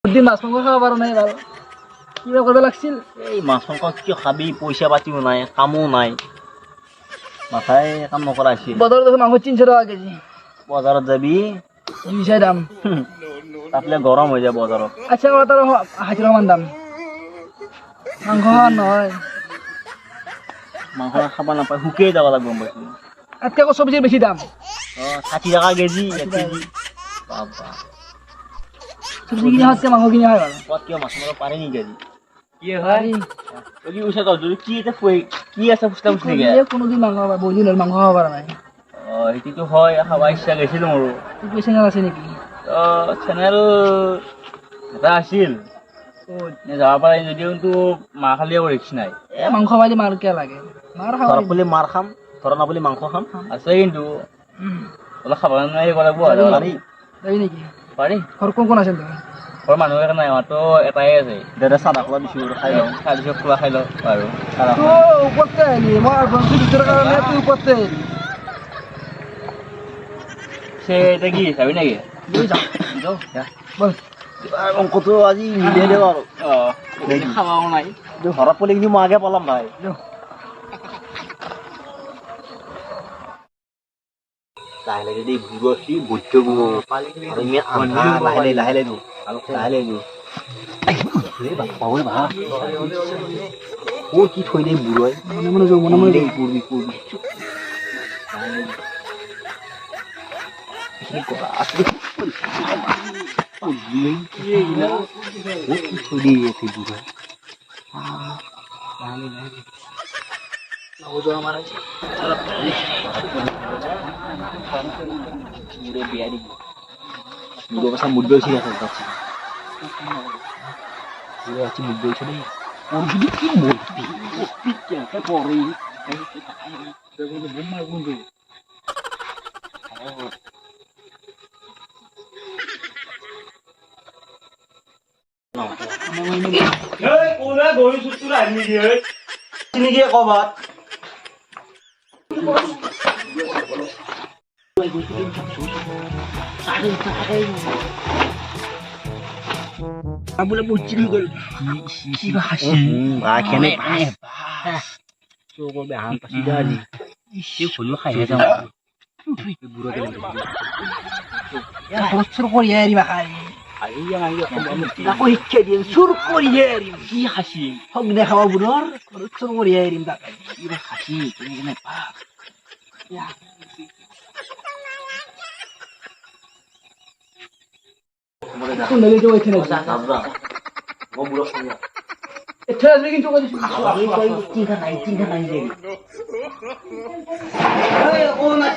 দিন মাছ মাংস খাব পৰা নাই বাৰু কিবা কৰিব লাগিছিল এই মাছ মাংস কি খাবি পইচা পাতিও নাই কামো নাই মাথাই কাম নকৰা হৈছিল বজাৰত দেখোন মাংস 300 টকা কেজি বজাৰত যাবি নিচাই দাম তাতলে গৰম হৈ যায় বজাৰত আচ্ছা কৰা তাৰ 60 টকা মান দাম মাংস নহয় মাংস খাব নাপায় শুকিয়ে যাব লাগিব গম পাইছোঁ তাতকে আকৌ চব্জিৰ বেছি দাম 60 টকা কেজি 1 কেজি বাবা চব্জি কিনি খাওঁতকে মাংস কিনি খাই ভাল ক'ত কিয় মাছ মাৰিব পাৰি নেকি আজি কি হয় যদি উঠে তই যদি কি এটা কি আছে ফুচকা ফুচকি কোনোদিন মাংস খাব বহুত দিন হ'ল মাংস খাব পৰা নাই সেইটোতো হয় খাব ইচ্ছা গৈছিল মোৰো তোৰ পইচা আছে নেকি চেনেল এটা আছিল যাব পাৰে যদিও কিন্তু মাৰ খালি আকৌ ৰিক্স নাই মাংস খাই মাৰ কিয় লাগে মাৰ খাব ধৰক বুলি মাৰ খাম ধৰা না বুলি মাংস খাম আছে কিন্তু অলপ খাব নাই কৰিব লাগিব আৰু পাৰি যাবি নেকি পাৰি ঘৰ কোন কোন আছে তোৰ ঘৰৰ মানুহ একে নাই আমাৰতো এটাই আছে দাদা চাহ খোলা দিছোঁ খাই লওঁ খাই দিছোঁ খোলা খাই লওঁ আৰু ওপৰতে আহিলি মই ভণ্টি ভিতৰৰ কাৰণে তোৰ ওপৰতে আহিলি এতিয়া কি চাবি নেকি লৈ যাওঁ বল অংকটো আজি মিলিয়ে দিওঁ আৰু খাবাও নাই ঘৰত পলি কিন্তু মই আগে পলাম ভাই লাহে লাহে যদি ঘূৰিব সি বৈদ্য লাহে লাহে দিওঁ কি থৈ দিয়ে বুঢ়াই মনে যাওঁ মনে মনে পূৰ্বি মুদ্রা ছিল কবাত বোলে বুঝছি কি গেল কিবা হাসি বাখানে চোখ বেহান পাছি দালি সে হলো খাইয়ে যাও বুড়ো গেল সুর করিয়ে এরিবা খাই শিক্ষা দিয়ে সুর করিয়ে এরিম কি হাসি হক দেখাবা বুড়োর সুর করিয়ে এরিম তাকে কিবা হাসি তুমি কেনে পা সুন্দরী তো ওইখানে ও বুড়ো সঙ্গে এটা আসবে কিন্তু চিন্তা নাই ও না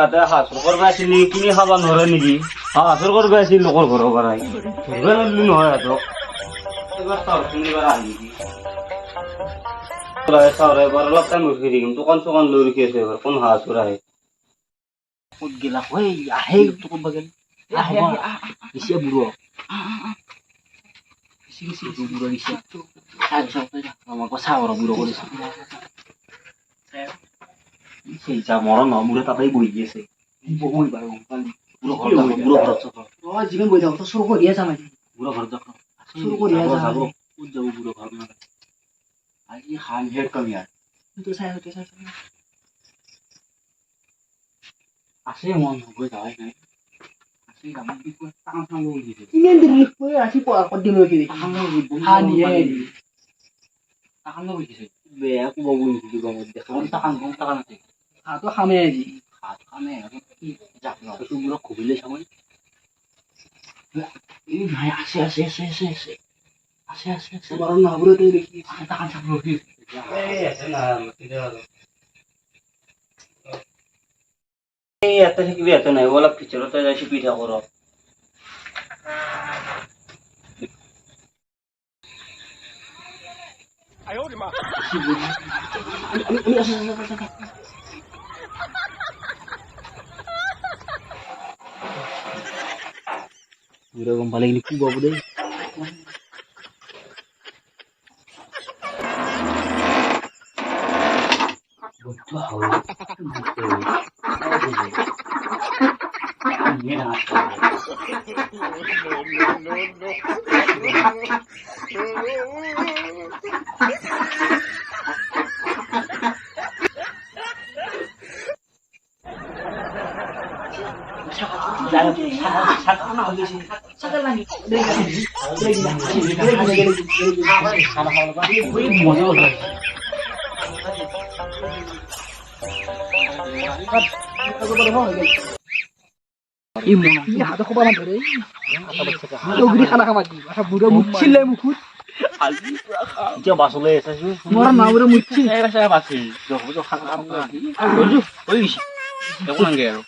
এটা হাঁচৰ কৰিব আছিল কিনি খাব নোৱাৰে নেকি হাঁচৰ কৰিব আছিল লোকৰ ঘৰৰ পৰাই ধৰিব নোৱাৰিলো নহয় সিহঁতক এবাৰ চাওঁ তিনিবাৰ আহি চাওঁ এবাৰ অলপ টাইম ৰখি থাকিম দোকান চোকান লৈ ৰখি আছে এবাৰ কোন হাঁচৰ আহে ক'ত গেলা আহে ক'ত গেল বেছি বুঢ়ো বুঢ়ো দিছে আমাক চাওঁ আৰু বুঢ়ো কৰিছে সেই যা মৰণ নহয় মোৰে তাতেই বহি আছে বহি বাৰু বুঢ়ো ঘৰত যিমান বহি থাকো চুৰ কৰিয়ে যাম বুঢ়ো ঘৰত যাব চুৰ কৰিয়ে যাব যাম ক'ত যাব বুঢ়ো ঘৰত আজি খাম হেড কমি আৰু চাই আছে মন গৈ যাৱাই নাই আছে গামত টান টান লৈ দিছে ইমান দেৰি কৰি ৰাতি পঢ়া ক'ত দিম ৰখি টান লৈ দিছে বেয়া ক'ব বহি গমত দেখা টান নাছে হাতো খামে আজি হাত খামে আৰু কি যাক নতো বুঢ়ো খুবিলে চামই এই নাই আছে তোমাৰ নাবুৰে তই দেখি টান চাক ৰখি আছে না ইয়াতে থাকিবি ইয়াতে নাই অলপ ভিতৰতে যাই পিঠা কৰ Udah paling ini kuba budaya. এই মনে কি হাতে খোপা না ধরে ওগরি খানা খামা দি আচ্ছা বুড়ো মুচ্ছিলে মুখুত এতিয়া বাছলৈ আছে মোরা না বুড়ো মুচ্ছি বাছি খানা খাম ওই গেছি একো নাগে আৰু